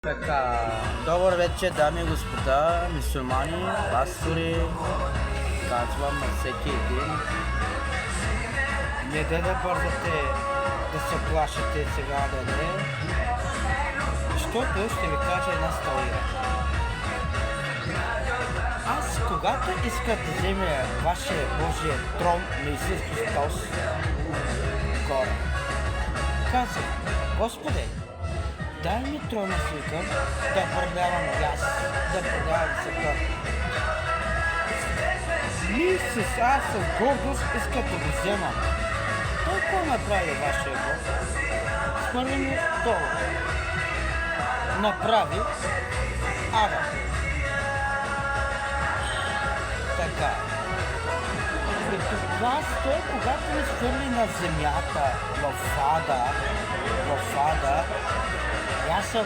Така, добър вечер, дами и господа, мюсюлмани, пастори, казвам на всеки един. Не да бързате да се плашите сега да не, защото ще ви кажа една история. Аз, когато исках да вземе вашия Божия трон на Исус Христос, горе, казах: Господи, дай ми трона свика, да продавам газ, да продавам света. Аз с гордост иска да го взема. Той какво направи вашия Бог? Смърли ми долу. Направи Ада. Така. Като това той, когато ни свърли на земята, в Ада, аз съм